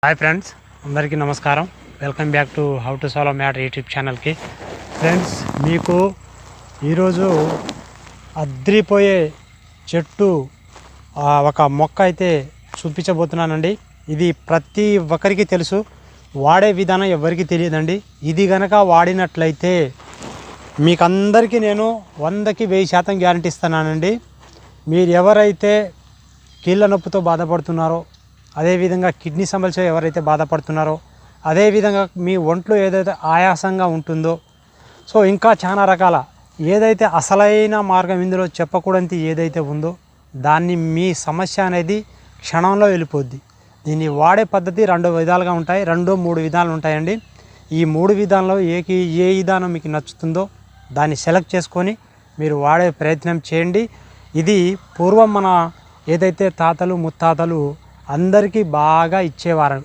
Hi friends, అందరికీ నమస్కారం. Welcome back to how to solve matter YouTube ఛానల్కి. Friends, మీకు ఈరోజు అద్రిపోయే చెట్టు ఒక మొక్క అయితే చూపించబోతున్నానండి. ఇది ప్రతి ఒక్కరికి తెలుసు, వాడే విధానం ఎవరికి తెలియదండి. ఇది గనక వాడినట్లయితే మీకందరికీ నేను 100కి 1000% గ్యారంటీ ఇస్తున్నానండి. మీరు ఎవరైతే కీళ్ళ నొప్పితో బాధపడుతున్నారో, అదేవిధంగా కిడ్నీ సమస్య ఎవరైతే బాధపడుతున్నారో, అదేవిధంగా మీ ఒంట్లో ఏదైతే ఆయాసంగా ఉంటుందో, సో ఇంకా చాలా రకాల ఏదైతే అసలైన మార్గం ఇందులో చెప్పకూడనిది ఏదైతే ఉందో దాన్ని మీ సమస్య అనేది క్షణంలో వెళ్ళిపోద్ది. దీన్ని వాడే పద్ధతి 2 విధాలుగా ఉంటాయి, 2-3 విధాలు ఉంటాయండి. ఈ 3 విధాల్లో ఏ విధానం మీకు నచ్చుతుందో దాన్ని సెలెక్ట్ చేసుకొని మీరు వాడే ప్రయత్నం చేయండి. ఇది పూర్వం మన ఏదైతే తాతలు ముత్తాతలు అందరికీ బాగా ఇచ్చేవారు.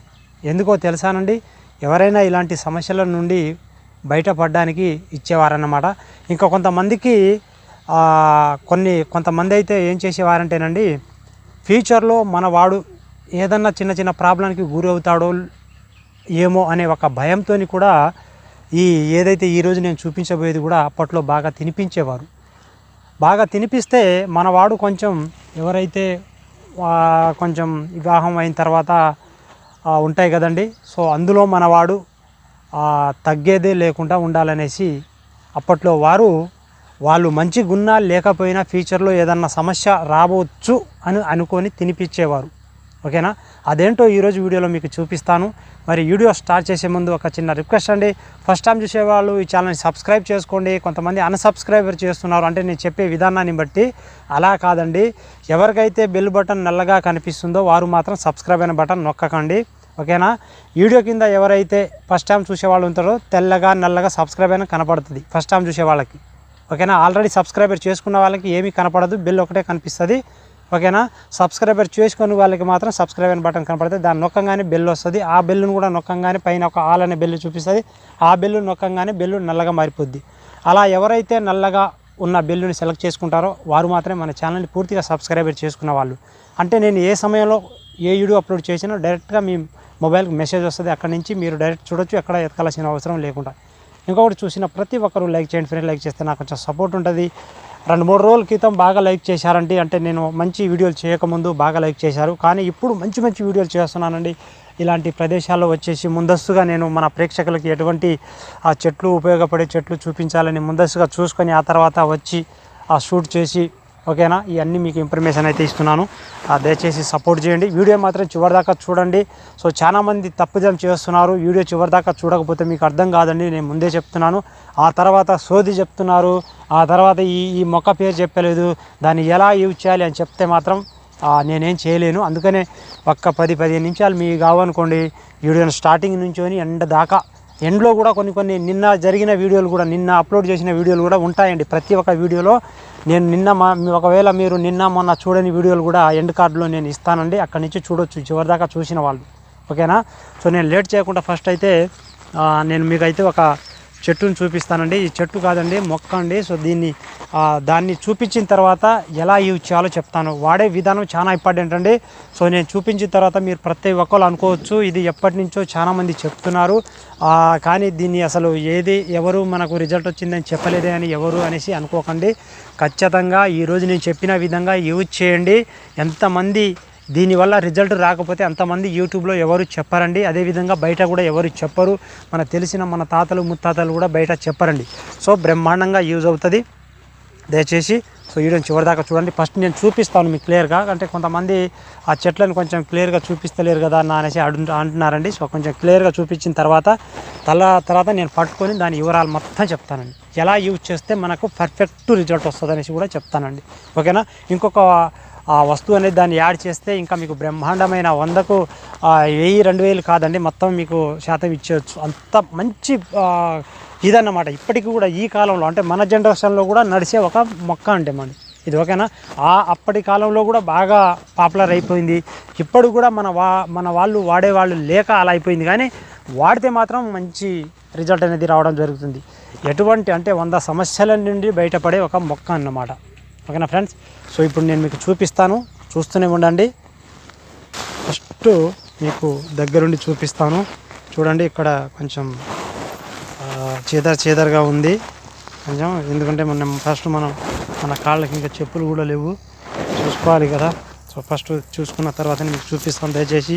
ఎందుకో తెలుసానండి, ఎవరైనా ఇలాంటి సమస్యల నుండి బయటపడడానికి ఇచ్చేవారన్నమాట. ఇంకా కొంతమందికి కొంతమంది అయితే ఏం చేసేవారంటేనండి, ఫ్యూచర్లో మన వాడు ఏదన్నా చిన్న చిన్న ప్రాబ్లంకి గురి అవుతాడో ఏమో అనే ఒక భయంతో కూడా ఏదైతే ఈరోజు నేను చూపించబోయేది కూడా అప్పట్లో బాగా తినిపించేవారు. బాగా తినిపిస్తే మనవాడు కొంచెం ఎవరైతే కొంచెం వివాహం అయిన తర్వాత ఉంటాయి కదండి, సో అందులో మనవాడు తగ్గేదే లేకుండా ఉండాలనేసి అప్పట్లో వాళ్ళు మంచి గుణాలు లేకపోయినా ఫ్యూచర్లో ఏదన్నా సమస్య రావచ్చు అని అనుకొని తినిపించేవారు. ఓకేనా, అదేంటో ఈరోజు వీడియోలో మీకు చూపిస్తాను. మరి వీడియో స్టార్ట్ చేసే ముందు ఒక చిన్న రిక్వెస్ట్ అండి, ఫస్ట్ టైం చూసేవాళ్ళు ఈ ఛానల్ని సబ్స్క్రైబ్ చేసుకోండి. కొంతమంది అన్సబ్స్క్రైబర్ చేస్తున్నారు, అంటే నేను చెప్పే విధానాన్ని బట్టి. అలా కాదండి, ఎవరికైతే బెల్ బటన్ నల్లగా కనిపిస్తుందో వారు మాత్రం సబ్స్క్రైబ్ అయిన బటన్ నొక్కకండి. ఓకేనా, వీడియో కింద ఎవరైతే ఫస్ట్ టైం చూసేవాళ్ళు ఉంటారో తెల్లగా నల్లగా సబ్స్క్రైబ్ అయినా కనపడుతుంది ఫస్ట్ టైం చూసే వాళ్ళకి. ఓకేనా, ఆల్రెడీ సబ్స్క్రైబర్ చేసుకున్న వాళ్ళకి ఏమీ కనపడదు, బెల్ ఒకటే కనిపిస్తుంది. ఓకేనా, సబ్స్క్రైబర్ చేసుకుని వాళ్ళకి మాత్రం సబ్స్క్రైబ్ అయిన బటన్ కనపడుతుంది, దాన్ని నొక్కంగానే బెల్ వస్తుంది. ఆ బెల్లును కూడా నొక్కంగానే పైన ఒక ఆల్ అనే బెల్లు చూపిస్తుంది, ఆ బెల్లు నొక్కంగానే బెల్లు నల్లగా మారిపోద్ది. అలా ఎవరైతే నల్లగా ఉన్న బెల్లుని సెలెక్ట్ చేసుకుంటారో వారు మాత్రమే మన ఛానల్ని పూర్తిగా సబ్స్క్రైబర్ చేసుకున్న వాళ్ళు. అంటే నేను ఏ సమయంలో ఏ వీడియో అప్లోడ్ చేసినా డైరెక్ట్గా మీ మొబైల్కి మెసేజ్ వస్తుంది, అక్కడి నుంచి మీరు డైరెక్ట్ చూడొచ్చు, ఎక్కడ ఎత్తుకాల్సిన అవసరం లేకుండా. ఇంకొకటి, చూసిన ప్రతి ఒక్కరు లైక్ చేయండి ఫ్రెండ్, లైక్ చేస్తే నాకు కొంచెం సపోర్ట్ ఉంటుంది. 2-3 రోజుల క్రితం బాగా లైక్ చేశారండి, అంటే నేను మంచి వీడియోలు చేయకముందు బాగా లైక్ చేశారు, కానీ ఇప్పుడు మంచి వీడియోలు చేస్తున్నానండి. ఇలాంటి ప్రదేశాల్లో వచ్చేసి ముందస్తుగా నేను మన ప్రేక్షకులకి ఎటువంటి చెట్లు ఉపయోగపడే చెట్లు చూపించాలని ముందస్తుగా చూసుకొని ఆ తర్వాత వచ్చి షూట్ చేసి, ఓకేనా, ఇవన్నీ మీకు ఇన్ఫర్మేషన్ అయితే ఇస్తున్నాను. దయచేసి సపోర్ట్ చేయండి. వీడియో మాత్రం చివరిదాకా చూడండి. సో చాలామంది తప్పుదం చేస్తున్నారు, వీడియో చివరిదాకా చూడకపోతే మీకు అర్థం కాదండి, నేను ముందే చెప్తున్నాను. ఆ తర్వాత సోది చెప్తున్నారు, ఆ తర్వాత ఈ మొక్క పేరు చెప్పలేదు, దాన్ని ఎలా యూజ్ చేయాలి అని చెప్తే మాత్రం నేనేం చేయలేను. అందుకనే ఒక్క 10-15 నిమిషాలు మీకు కావనుకోండి, వీడియోని స్టార్టింగ్ నుంచొని ఎండ్ దాకా, ఎండ్లో కూడా కొన్ని నిన్న జరిగిన వీడియోలు కూడా, నిన్న అప్లోడ్ చేసిన వీడియోలు కూడా ఉంటాయండి. ప్రతి ఒక్క వీడియోలో నేను ఒకవేళ మీరు నిన్న మొన్న చూడని వీడియోలు కూడా ఎండ్ కార్డులో నేను ఇస్తానండి, అక్కడి నుంచి చూడొచ్చు చివరిదాకా చూసిన వాళ్ళు. ఓకేనా, సో నేను లేట్ చేయకుండా ఫస్ట్ అయితే నేను మీకైతే ఒక చెట్టును చూపిస్తానండి. ఈ చెట్టు కాదండి, మొక్క అండి. సో దాన్ని చూపించిన తర్వాత ఎలా యూజ్ చేయాలో చెప్తాను. వాడే విధానం చాలా ఇంపార్టెంట్ అండి. సో నేను చూపించిన తర్వాత మీరు ప్రతి ఒక్కరు అనుకోవచ్చు ఇది ఎప్పటి నుంచో చాలామంది చెప్తున్నారు, కానీ దీన్ని అసలు ఎవరు మనకు రిజల్ట్ వచ్చిందని చెప్పలేదే అని ఎవరు అనేసి అనుకోకండి. ఖచ్చితంగా ఈరోజు నేను చెప్పిన విధంగా యూజ్ చేయండి. ఎంతమంది దీనివల్ల రిజల్ట్ రాకపోతే అంతమంది యూట్యూబ్లో ఎవరు చెప్పరండి, అదేవిధంగా బయట కూడా ఎవరు చెప్పరు. మన తాతలు ముత్తాతలు కూడా బయట చెప్పరండి. సో బ్రహ్మాండంగా యూజ్ అవుతుంది. దయచేసి సో వీడియోని చివరిదాకా చూడండి. ఫస్ట్ నేను చూపిస్తాను మీకు క్లియర్గా, అంటే కొంతమంది ఆ చెట్లను కొంచెం క్లియర్గా చూపిస్తలేరు కదా అన్న అనేసి అంటున్నారండి. సో కొంచెం క్లియర్గా చూపించిన తర్వాత నేను పట్టుకొని దాని వివరాలు మొత్తం చెప్తానండి. ఎలా యూజ్ చేస్తే మనకు పర్ఫెక్ట్ రిజల్ట్ వస్తుంది అనేసి కూడా చెప్తానండి. ఓకేనా, ఇంకొక వస్తువు అనేది దాన్ని యాడ్ చేస్తే ఇంకా మీకు బ్రహ్మాండమైన 100కు 1000-2000 కాదండి, మొత్తం మీకు శాతం ఇచ్చేయచ్చు. అంత మంచి ఇదన్నమాట. ఇప్పటికీ కూడా ఈ కాలంలో, అంటే మన జనరేషన్లో కూడా నడిచే ఒక మొక్క అంటే ఇది. ఓకేనా, అప్పటి కాలంలో కూడా బాగా పాపులర్ అయిపోయింది. ఇప్పుడు కూడా మన వాళ్ళు వాడేవాళ్ళు లేక అలా అయిపోయింది, కానీ వాడితే మాత్రం మంచి రిజల్ట్ అనేది రావడం జరుగుతుంది. అంటే 100 సమస్యల నుండి బయటపడే ఒక మొక్క అన్నమాట. ఓకేనా ఫ్రెండ్స్, సో ఇప్పుడు నేను మీకు చూపిస్తాను, చూస్తూనే ఉండండి. ఫస్ట్ మీకు దగ్గరుండి చూపిస్తాను. చూడండి ఇక్కడ కొంచెం చీదరగా ఉంది కొంచెం, ఎందుకంటే మనం మన కాళ్ళకి ఇంకా చెప్పులు కూడా లేవు, చూసుకోవాలి కదా. సో ఫస్ట్ చూసుకున్న తర్వాత మీకు చూపిస్తాను. దయచేసి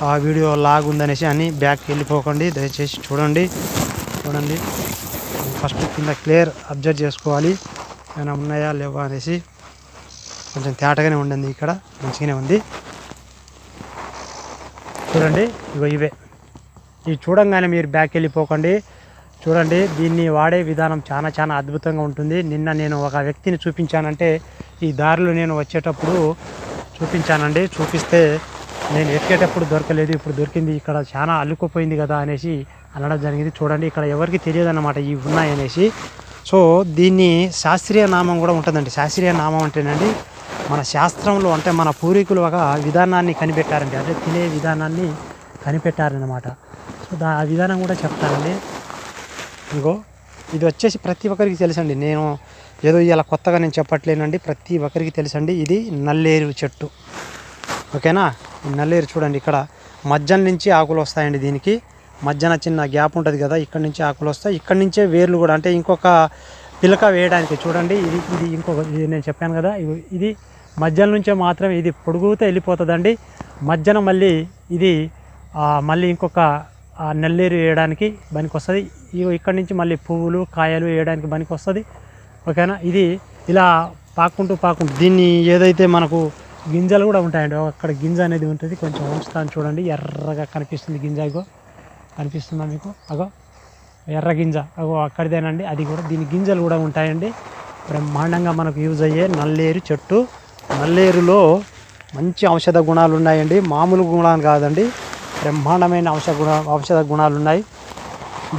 ఆ వీడియో లాగ్ ఉందనేసి అని బ్యాక్కి వెళ్ళిపోకండి, దయచేసి చూడండి. ఫస్ట్ కింద క్లియర్ అబ్జర్వ్ చేసుకోవాలి, ఏమైనా ఉన్నాయా లేవా అనేసి. కొంచెం తేటగానే ఉండింది, ఇక్కడ మంచిగానే ఉంది. చూడండి ఇవే ఇవి చూడంగానే మీరు బ్యాక్ వెళ్ళిపోకండి. చూడండి దీన్ని వాడే విధానం చాలా అద్భుతంగా ఉంటుంది. నిన్న నేను ఒక వ్యక్తిని చూపించానంటే ఈ దారిలో నేను వచ్చేటప్పుడు చూపించానండి. చూపిస్తే నేను ఎక్కేటప్పుడు దొరకలేదు, ఇప్పుడు దొరికింది. ఇక్కడ చాలా అల్లుకుపోయింది కదా అనేసి అనడం జరిగింది. చూడండి ఇక్కడ ఎవరికి తెలియదు అన్నమాట ఇవి ఉన్నాయనేసి. సో దీన్ని శాస్త్రీయ నామం కూడా ఉంటుందండి. శాస్త్రీయ నామం అంటేనండి మన శాస్త్రంలో అంటే మన పూర్వీకులు ఒక విధానాన్ని కనిపెట్టారండి, అదే తినే విధానాన్ని కనిపెట్టారన్నమాట. సో ఆ విధానం కూడా చెప్తానండి. ఇంకో ఇది వచ్చేసి ప్రతి ఒక్కరికి తెలుసండి, నేను ఏదో ఇలా కొత్తగా నేను చెప్పట్లేనండి, ప్రతి ఒక్కరికి తెలుసండి. ఇది నల్లేరు చెట్టు, ఓకేనా. ఈ నల్లేరు చూడండి, ఇక్కడ మధ్యన నుంచి ఆకులు వస్తాయండి. దీనికి మధ్యన చిన్న గ్యాప్ ఉంటుంది కదా, ఇక్కడ నుంచి ఆకులు వస్తాయి, ఇక్కడ నుంచే వేర్లు కూడా, అంటే ఇంకొక పిలక వేయడానికి. చూడండి ఇది ఇంకొక నేను చెప్పాను కదా, ఇది మధ్యన నుంచే మాత్రం ఇది పొడుగుతో వెళ్ళిపోతుందండి. మధ్యన మళ్ళీ ఇది మళ్ళీ ఇంకొక నల్లేరు వేయడానికి పనికి వస్తుంది. ఇక్కడ నుంచి మళ్ళీ పువ్వులు కాయలు వేయడానికి పనికి వస్తుంది, ఓకేనా. ఇది ఇలా పాకుంటూ దీన్ని ఏదైతే మనకు గింజలు కూడా ఉంటాయండి, అక్కడ గింజ అనేది ఉంటుంది. కొంచెం ఉంచుతాను చూడండి, ఎర్రగా కనిపిస్తుంది గింజ. ఇగో కనిపిస్తుందా మీకు, అగో ఎర్ర గింజ, అగో అక్కడిదేనండి. అది కూడా దీని గింజలు కూడా ఉంటాయండి. బ్రహ్మాండంగా మనకు యూజ్ అయ్యే నల్లేరు చెట్టు. నల్లేరులో మంచి ఔషధ గుణాలు ఉన్నాయండి, మామూలు గుణాలు కాదండి, బ్రహ్మాండమైన ఔషధ గుణాలు ఉన్నాయి.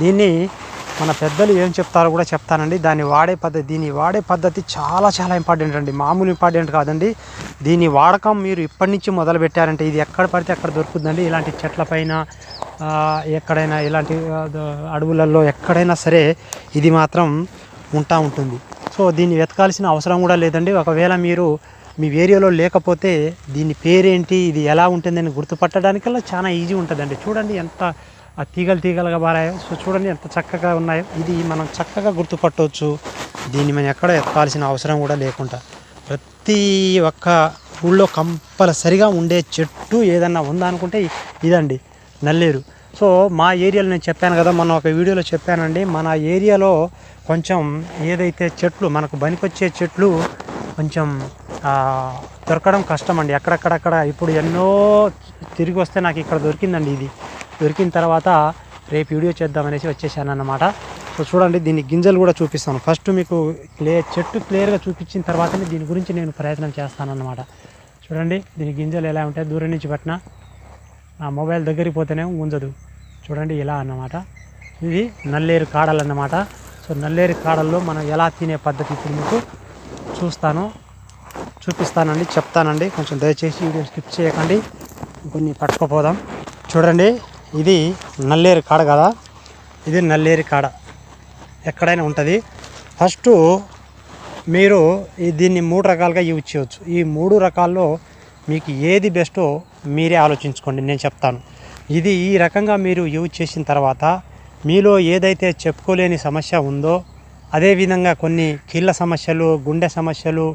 దీన్ని మన పెద్దలు ఏం చెప్తారో కూడా చెప్తానండి. దీన్ని వాడే పద్ధతి చాలా ఇంపార్టెంట్ అండి, మామూలు ఇంపార్టెంట్ కాదండి. దీని వాడకం మీరు ఇప్పటి నుంచి మొదలు పెట్టారంటే ఇది ఎక్కడ పడితే అక్కడ దొరుకుతుందండి. ఇలాంటి చెట్లపైన ఎక్కడైనా ఇలాంటి అడవులలో ఎక్కడైనా సరే ఇది మాత్రం ఉంటుంది. సో దీన్ని వెతకాల్సిన అవసరం కూడా లేదండి. ఒకవేళ మీరు మీ ఏరియాలో లేకపోతే దీని పేరేంటి, ఇది ఎలా ఉంటుందని గుర్తుపట్టడానికల్లా చాలా ఈజీ ఉంటుందండి. చూడండి ఎంత తీగలుగా బారాయో. సో చూడండి ఎంత చక్కగా ఉన్నాయో. ఇది మనం చక్కగా గుర్తుపట్టవచ్చు. దీన్ని మనం ఎక్కడ ఎత్తుకాల్సిన అవసరం కూడా లేకుండా ప్రతి ఒక్క ఊళ్ళో కంపల్సరిగా ఉండే చెట్టు ఏదన్నా ఉందా అనుకుంటే ఇదండి నల్లేరు. సో మా ఏరియాలో నేను చెప్పాను కదా, మొన్న ఒక వీడియోలో చెప్పానండి, మన ఏరియాలో కొంచెం ఏదైతే చెట్లు మనకు పనికొచ్చే చెట్లు కొంచెం దొరకడం కష్టం అండి. అక్కడక్కడ ఇప్పుడు ఎన్నో తిరిగి వస్తే నాకు ఇక్కడ దొరికిందండి. ఇది దొరికిన తర్వాత రేపు వీడియో చేద్దామనేసి వచ్చేసాను అన్నమాట. సో చూడండి దీని గింజలు కూడా చూపిస్తాను. ఫస్ట్ మీకు చెట్టు క్లియర్గా చూపించిన తర్వాతనే దీని గురించి నేను ప్రయత్నం చేస్తానన్నమాట. చూడండి దీని గింజలు ఎలా ఉంటాయి, దూరం నుంచి పట్టిన నా మొబైల్ దగ్గరికి పోతేనే గుంజదు. చూడండి ఇలా అన్నమాట. ఇది నల్లేరు కాడలు అన్నమాట. సో నల్లేరు కాడల్లో మనం ఎలా తినే పద్ధతి ఇప్పుడు మీకు చూపిస్తానండి, చెప్తానండి. కొంచెం దయచేసి వీడియో స్కిప్ చేయకండి, కొన్ని పట్టుకుపోదాం. చూడండి ఇది నల్లేరు కాడ కదా, ఇది నల్లేరు కాడ ఎక్కడైనా ఉంటుంది. ఫస్ట్ మీరు దీన్ని 3 రకాలుగా యూజ్ చేయవచ్చు. ఈ 3 రకాల్లో మీకు ఏది బెస్టో మీరే ఆలోచించుకోండి, నేను చెప్తాను. ఇది ఈ రకంగా మీరు యూజ్ చేసిన తర్వాత మీలో ఏదైతే చెప్పుకోలేని సమస్య ఉందో, అదేవిధంగా కొన్ని కీళ్ళ సమస్యలు, గుండె సమస్యలు,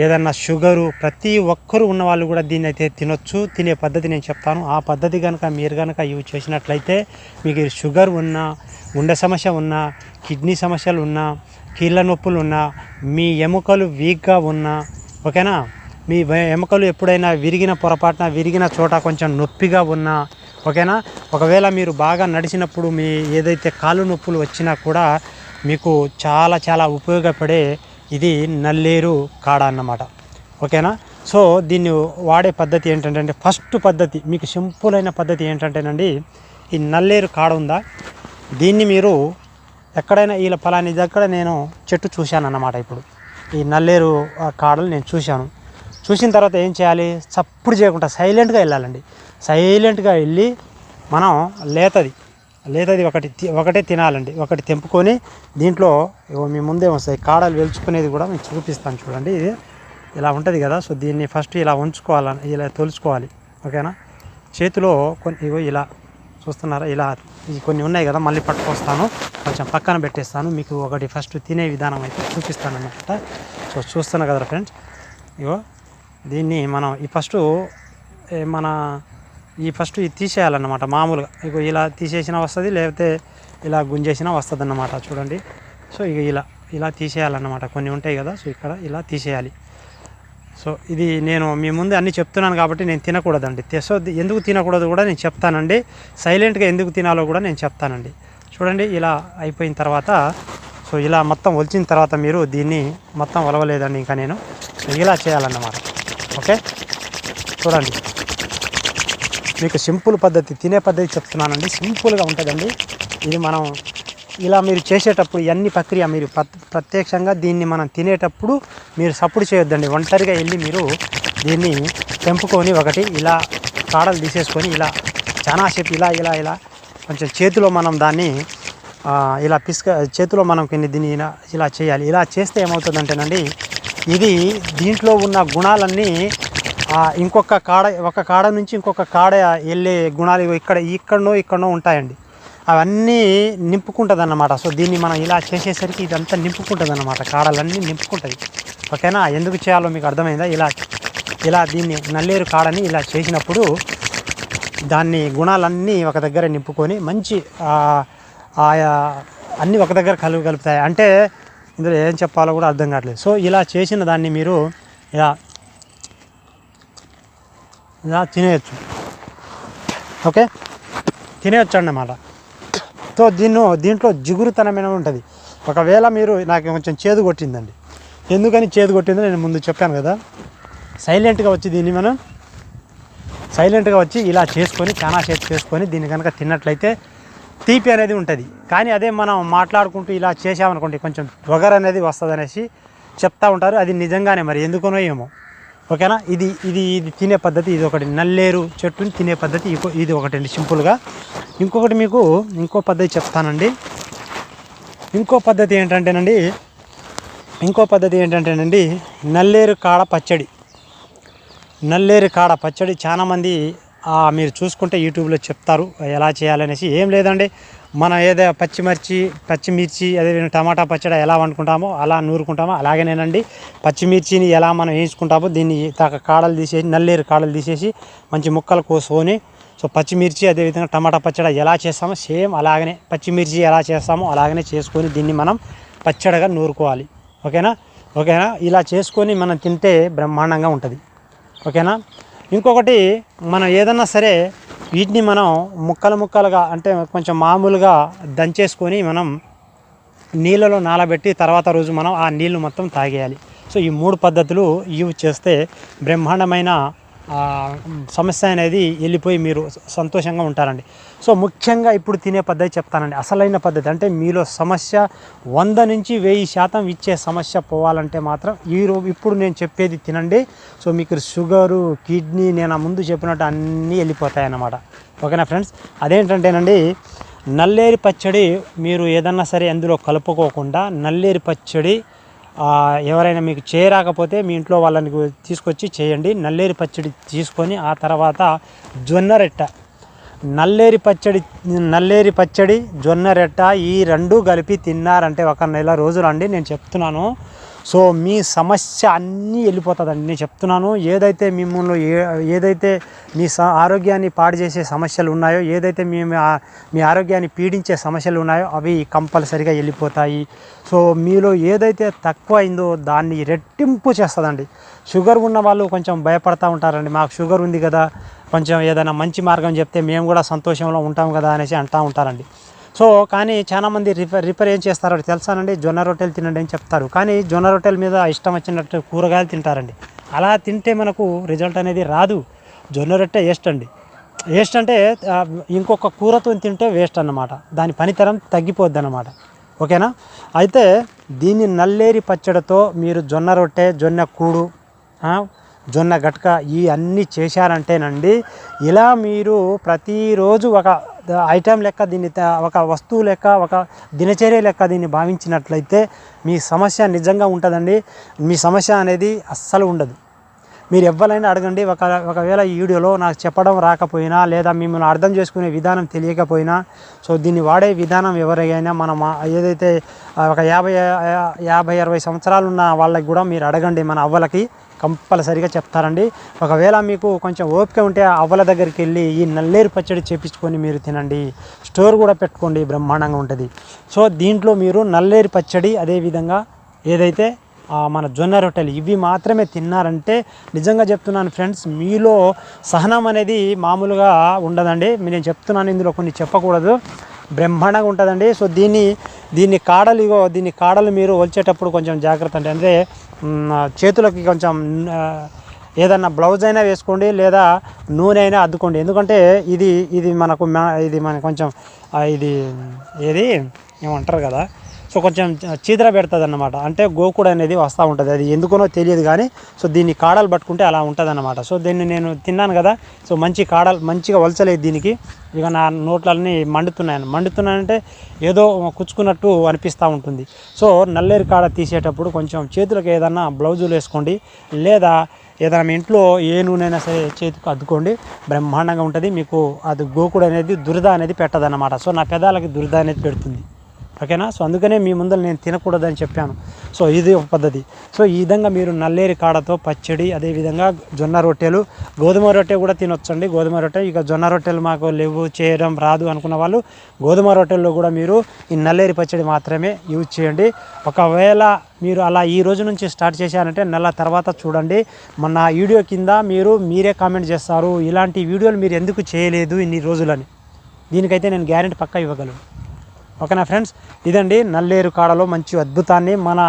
ఏదన్నా షుగరు, ప్రతి ఒక్కరూ ఉన్నవాళ్ళు కూడా దీన్ని అయితే తినొచ్చు. తినే పద్ధతి నేను చెప్తాను. ఆ పద్ధతి కనుక మీరు కనుక యూజ్ చేసినట్లయితే మీకు షుగర్ ఉన్నా, గుండె సమస్య ఉన్నా, కిడ్నీ సమస్యలు ఉన్నా, కీళ్ళ నొప్పులు ఉన్నా, మీ ఎముకలు వీక్గా ఉన్నా, ఓకేనా, మీ ఎముకలు ఎప్పుడైనా పొరపాటున విరిగిన చోట కొంచెం నొప్పిగా ఉన్నా, ఓకేనా, ఒకవేళ మీరు బాగా నడిచినప్పుడు మీ ఏదైతే కాళ్ళు నొప్పులు వచ్చినా కూడా మీకు చాలా ఉపయోగపడే ఇది నల్లేరు కాడ అన్నమాట, ఓకేనా. సో దీన్ని వాడే పద్ధతి ఏంటంటే, ఫస్ట్ పద్ధతి మీకు సింపుల్ అయిన పద్ధతి ఏంటంటేనండి, ఈ నల్లేరు కాడ ఉందా, దీన్ని మీరు ఎక్కడైనా ఇలా ఫలాని దగ్గర నేను చెట్టు చూశాను అన్నమాట. ఇప్పుడు ఈ నల్లేరు కాడలు నేను చూసిన తర్వాత ఏం చేయాలి, చప్పుడు చేయకుండా సైలెంట్గా వెళ్ళాలండి. సైలెంట్గా వెళ్ళి మనం లేతది ఒకటే తినాలండి. ఒకటి తెంపుకొని దీంట్లో మీ ముందే వస్తాయి కాడలు వెలుచుకునేది కూడా నేను చూపిస్తాను. చూడండి ఇది ఇలా ఉంటుంది కదా. సో దీన్ని ఫస్ట్ ఇలా ఉంచుకోవాలి, ఇలా తొలుచుకోవాలి, ఓకేనా. చేతిలో కొన్ని ఇలా చూస్తున్నారా, ఇలా కొన్ని ఉన్నాయి కదా, మళ్ళీ పట్టుకొస్తాను, కొంచెం పక్కన పెట్టేస్తాను. మీకు ఒకటి ఫస్ట్ తినే విధానం అయితే చూపిస్తాను అన్నమాట. సో చూస్తున్నా కదా ఫ్రెండ్స్, ఇగో దీన్ని మనం ఈ ఫస్ట్ ఇది తీసేయాలన్నమాట. మామూలుగా ఇగో ఇలా తీసేసినా వస్తుంది, లేకపోతే ఇలా గుంజేసినా వస్తుంది అన్నమాట. చూడండి, సో ఇక ఇలా తీసేయాలన్నమాట. కొన్ని ఉంటాయి కదా, సో ఇక్కడ ఇలా తీసేయాలి. సో ఇది నేను మీ ముందు అన్నీ చెప్తున్నాను కాబట్టి నేను తినకూడదండి. సో ఎందుకు తినకూడదు కూడా నేను చెప్తానండి. సైలెంట్గా ఎందుకు తినాలో కూడా నేను చెప్తానండి. చూడండి, ఇలా అయిపోయిన తర్వాత, సో ఇలా మొత్తం ఒలిచిన తర్వాత మీరు దీన్ని మొత్తం ఒలవలేదండి ఇంకా నేను ఇలా చేయాలన్నమాట. ఓకే, చూడండి, మీకు సింపుల్ పద్ధతి, తినే పద్ధతి చెప్తున్నానండి. సింపుల్గా ఉంటుందండి ఇది. మనం ఇలా మీరు చేసేటప్పుడు ఇవన్నీ ప్రక్రియ మీరు ప్రత్యక్షంగా దీన్ని మనం తినేటప్పుడు మీరు సపోర్ట్ చేయొద్దండి. ఒంటరిగా వెళ్ళి మీరు దీన్ని తెంపుకొని ఒకటి ఇలా కాడలు తీసేసుకొని ఇలా చాలాసేపు ఇలా కొంచెం చేతిలో మనం దాన్ని ఇలా చేతిలో మనం దీన్ని ఇలా చేయాలి. ఇలా చేస్తే ఏమవుతుందంటేనండి, ఇది దీంట్లో ఉన్న గుణాలన్నీ ఒక కాడ నుంచి ఇంకొక కాడ వెళ్ళే గుణాలు ఇక్కడనో ఉంటాయండి. అవన్నీ నింపుకుంటుంది అన్నమాట. సో దీన్ని మనం ఇలా చేసేసరికి ఇదంతా నింపుకుంటుంది అన్నమాట, కాడలన్నీ నింపుకుంటుంది. ఓకేనా, ఎందుకు చేయాలో మీకు అర్థమైందా? ఇలా దీన్ని నల్లేరు కాడని ఇలా చేసినప్పుడు దాన్ని గుణాలన్నీ ఒక దగ్గర నింపుకొని మంచి అన్నీ ఒక దగ్గర కలుపుతాయి. అంటే ఇందులో ఏం చెప్పాలో కూడా అర్థం కావట్లేదు. సో ఇలా చేసిన దాన్ని మీరు ఇలా తినేయచ్చు. ఓకే, తినేయచ్చు అన్నమాట. సో దీంట్లో జిగురుతనమైన ఉంటుంది. ఒకవేళ మీరు నాకు కొంచెం చేదు కొట్టిందండి, ఎందుకని చేదు కొట్టిందో నేను ముందు చెప్పాను కదా. సైలెంట్గా వచ్చి ఇలా చేసుకొని చాలా సేపు చేసుకొని దీన్ని కనుక తిన్నట్లయితే తీపి అనేది ఉంటుంది. కానీ అదే మనం మాట్లాడుకుంటూ ఇలా చేసామనుకోండి కొంచెం పొగరు అనేది వస్తుంది అనేసి చెప్తూ ఉంటారు. అది నిజంగానే మరి ఎందుకనో ఏమో. ఓకేనా, ఇది తినే పద్ధతి. ఇది ఒకటి నల్లేరు చెట్టుని తినే పద్ధతి. ఇది ఒకటండి సింపుల్గా. ఇంకొకటి మీకు ఇంకో పద్ధతి చెప్తానండి. ఇంకో పద్ధతి ఏంటంటేనండి నల్లేరు కాడ పచ్చడి చాలామంది మీరు చూసుకుంటే యూట్యూబ్లో చెప్తారు ఎలా చేయాలనేసి. ఏం లేదండి, మనం ఏదో పచ్చిమిర్చి అదే టమాటా పచ్చడి ఎలా వండుకుంటామో అలా నూరుకుంటామో అలాగేనేనండి. పచ్చిమిర్చిని ఎలా మనం వేయించుకుంటామో దీన్ని కాడలు తీసేసి, నల్లేరు కాడలు తీసేసి మంచి ముక్కలు కోసుకొని, సో పచ్చిమిర్చి అదేవిధంగా టమాటా పచ్చడి ఎలా చేస్తామో సేమ్ అలాగనే పచ్చిమిర్చి ఎలా చేస్తామో అలాగనే చేసుకొని దీన్ని మనం పచ్చడిగా నూరుకోవాలి. ఓకేనా, ఇలా చేసుకొని మనం తింటే బ్రహ్మాండంగా ఉంటుంది. ఓకేనా, ఇంకొకటి మనం ఏదన్నా సరే వీటిని మనం ముక్కలుగా అంటే కొంచెం మామూలుగా దంచేసుకొని మనం నీళ్ళలో నానబెట్టి తర్వాత రోజు మనం ఆ నీళ్ళు మొత్తం తాగేయాలి. సో ఈ 3 పద్ధతులు యూజ్ చేస్తే బ్రహ్మాండమైన సమస్య అనేది వెళ్ళిపోయి మీరు సంతోషంగా ఉంటారండి. సో ముఖ్యంగా ఇప్పుడు తినే పద్ధతి చెప్తానండి, అసలైన పద్ధతి. అంటే మీలో సమస్య 100 నుంచి 1000% ఇచ్చే సమస్య పోవాలంటే మాత్రం ఇప్పుడు నేను చెప్పేది తినండి. సో మీకు షుగరు, కిడ్నీ నేను ముందు చెప్పినట్టు అన్నీ వెళ్ళిపోతాయి అన్నమాట. ఓకేనా ఫ్రెండ్స్, అదేంటంటేనండి నల్లేరు పచ్చడి మీరు ఏదన్నా సరే అందులో కలుపుకోకుండా నల్లేరు పచ్చడి ఎవరైనా మీకు చేయరాకపోతే మీ ఇంట్లో వాళ్ళని తీసుకొచ్చి చేయండి. నల్లేరు పచ్చడి తీసుకొని ఆ తర్వాత నల్లేరి పచ్చడి జొన్న రెట్ట ఈ 2 కలిపి తిన్నారంటే 1 నెల రోజులు అండి నేను చెప్తున్నాను. సో మీ సమస్య అన్నీ వెళ్ళిపోతుందండి నేను చెప్తున్నాను. ఏదైతే ఏదైతే మీ ఆరోగ్యాన్ని పాడు చేసే సమస్యలు ఉన్నాయో, ఏదైతే మీ ఆరోగ్యాన్ని పీడించే సమస్యలు ఉన్నాయో అవి కంపల్సరిగా వెళ్ళిపోతాయి. సో మీలో ఏదైతే తక్కువ అయిందో దాన్ని రెట్టింపు చేస్తుందండి. షుగర్ ఉన్న వాళ్ళు కొంచెం భయపడతా ఉంటారండి, మాకు షుగర్ ఉంది కదా, కొంచెం ఏదైనా మంచి మార్గం చెప్తే మేము కూడా సంతోషంలో ఉంటాం కదా అనేసి అంటూ ఉంటారండి. సో కానీ చాలామంది రిపేర్ ఏం చేస్తారో తెలుసానండి, జొన్న రొట్టెలు తినండి అని చెప్తారు. కానీ జొన్న రొట్టెల మీద ఇష్టం వచ్చినట్టు కూరగాయలు తింటారండి. అలా తింటే మనకు రిజల్ట్ అనేది రాదు. జొన్న రొట్టె వేస్ట్ అండి. వేస్ట్ అంటే ఇంకొక కూరతో తింటే వేస్ట్ అన్నమాట, దాని పనితరం తగ్గిపోద్ది అన్నమాట. ఓకేనా, అయితే దీన్ని నల్లేరి పచ్చడితో మీరు జొన్న రొట్టె, జొన్న కూడు, జొన్న గట్క ఈ అన్నీ చేశారంటేనండి ఇలా మీరు ప్రతిరోజు ఒక ఐటెం లెక్క దీన్ని, ఒక వస్తువు లెక్క, ఒక దినచర్య లెక్క దీన్ని భావించినట్లయితే మీ సమస్య నిజంగా ఉంటుందండి. మీ సమస్య అనేది అస్సలు ఉండదు. మీరు ఎవరైనా అడగండి. ఒకవేళ ఈ వీడియోలో నాకు చెప్పడం రాకపోయినా లేదా మిమ్మల్ని అర్థం చేసుకునే విధానం తెలియకపోయినా, సో దీన్ని వాడే విధానం ఎవరైనా మనం ఏదైతే ఒక 50-60 సంవత్సరాలు ఉన్న వాళ్ళకి కూడా మీరు అడగండి, మన అవ్వలకి కంపల్సరీగా చెప్తారండి. ఒకవేళ మీకు కొంచెం ఓపిక ఉంటే అవ్వల దగ్గరికి వెళ్ళి ఈ నల్లేరు పచ్చడి చేపించుకొని మీరు తినండి. స్టోర్ కూడా పెట్టుకోండి, బ్రహ్మాండంగా ఉంటుంది. సో దీంట్లో మీరు నల్లేరు పచ్చడి అదేవిధంగా ఏదైతే మన జొన్న రొట్టెలు ఇవి మాత్రమే తిన్నారంటే నిజంగా చెప్తున్నాను ఫ్రెండ్స్, మీలో సహనం అనేది మామూలుగా ఉండదండి. నేను చెప్తున్నాను, ఇందులో కొన్ని చెప్పకూడదు, బ్రహ్మాండంగా ఉంటుందండి. సో దీన్ని కాడలు మీరు ఒలిచేటప్పుడు కొంచెం జాగ్రత్త అంటే చేతులకి కొంచెం ఏదన్నా బ్లౌజ్ అయినా వేసుకోండి లేదా నూనె అయినా అద్దుకోండి. ఎందుకంటే ఇది మన కొంచెం ఇది ఏది ఏమంటారు కదా, సో కొంచెం చీదర పెడుతుంది అన్నమాట. అంటే గోకుడు అనేది వస్తూ ఉంటుంది, అది ఎందుకునో తెలియదు కానీ సో దీన్ని కాడలు పట్టుకుంటే అలా ఉంటుంది అన్నమాట. సో దీన్ని నేను తిన్నాను కదా, సో మంచిగా వలచలేదు దీనికి. ఇక నా నోట్లన్నీ మండుతున్నాయంటే ఏదో కుచ్చుకున్నట్టు అనిపిస్తూ ఉంటుంది. సో నల్లేరు కాడ తీసేటప్పుడు కొంచెం చేతులకు ఏదన్నా బ్లౌజులు వేసుకోండి లేదా ఏదైనా మీ ఇంట్లో ఏ నూనె అయినా సరే చేతికి అద్దుకోండి, బ్రహ్మాండంగా ఉంటుంది. మీకు అది గోకుడు అనేది దురద అనేది పెట్టదన్నమాట. సో నా పెదాలకి దురద అనేది పెడుతుంది, ఓకేనా. సో అందుకనే మీ ముందర నేను తినకూడదని చెప్పాను. సో ఇది ఒక పద్ధతి. సో ఈ విధంగా మీరు నల్లేరు కాడతో పచ్చడి, అదేవిధంగా జొన్న రొట్టెలు, గోధుమ రొట్టె కూడా తినొచ్చండి. గోధుమ రొట్టె ఇక జొన్న రొట్టెలు మాకు లేవు, చేయడం రాదు అనుకున్న వాళ్ళు గోధుమ రొట్టెల్లో కూడా మీరు ఈ నల్లేరు పచ్చడి మాత్రమే యూజ్ చేయండి. ఒకవేళ మీరు అలా ఈ రోజు నుంచి స్టార్ట్ చేశారంటే నెల తర్వాత చూడండి, మన వీడియో కింద మీరే కామెంట్ చేస్తారు, ఇలాంటి వీడియోలు మీరు ఎందుకు చేయలేదు ఇన్ని రోజులని. దీనికైతే నేను గ్యారెంటీ పక్కా ఇవ్వగలను, ఓకేనా ఫ్రెండ్స్. ఇదండి నల్లేరు కాడలో మంచి అద్భుతాన్ని, మన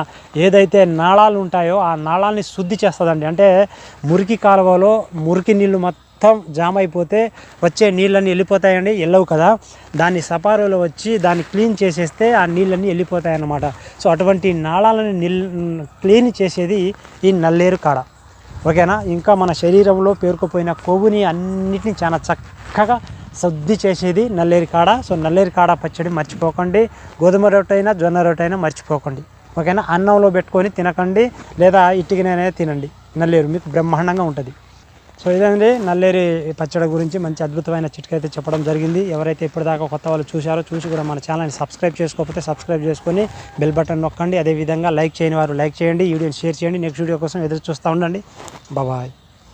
ఏదైతే నాళాలు ఉంటాయో ఆ నాళాలని శుద్ధి చేస్తుందండి. అంటే మురికి కాలువలో మురికి నీళ్ళు మొత్తం జామ్ అయిపోతే వచ్చే నీళ్ళన్నీ వెళ్ళిపోతాయండి, వెళ్ళవు కదా, దాన్ని సపారోలో వచ్చి దాన్ని క్లీన్ చేసేస్తే ఆ నీళ్ళన్నీ వెళ్ళిపోతాయి అన్నమాట. సో అటువంటి నాళాలని క్లీన్ చేసేది ఈ నల్లేరు కాడ, ఓకేనా. ఇంకా మన శరీరంలో పేరుకుపోయిన కొవ్వుని అన్నిటిని చాలా చక్కగా శుద్ధి చేసేది నల్లేరు కాడ. సో నల్లేరు కాడ పచ్చడి మర్చిపోకండి. గోధుమ రొట్టె అయినా జొన్న రొట్టె అయినా మర్చిపోకండి, ఓకేనా. అన్నంలో పెట్టుకొని తినకండి లేదా ఇటుకనైనా తినండి, నల్లేరు మీకు బ్రహ్మాండంగా ఉంటుంది. సో ఇదండి నల్లేరు పచ్చడి గురించి మంచి అద్భుతమైన చిట్కా అయితే చెప్పడం జరిగింది. ఎవరైతే ఇప్పటిదాకా కొత్త వాళ్ళు చూసి కూడా మన ఛానల్ని సబ్స్క్రైబ్ చేసుకోకపోతే సబ్స్క్రైబ్ చేసుకొని బెల్ బటన్ నొక్కండి. అదేవిధంగా లైక్ చేయని వారు లైక్ చేయండి, వీడియోని షేర్ చేయండి. నెక్స్ట్ వీడియో కోసం ఎదురు చూస్తూ ఉండండి. బాయ్.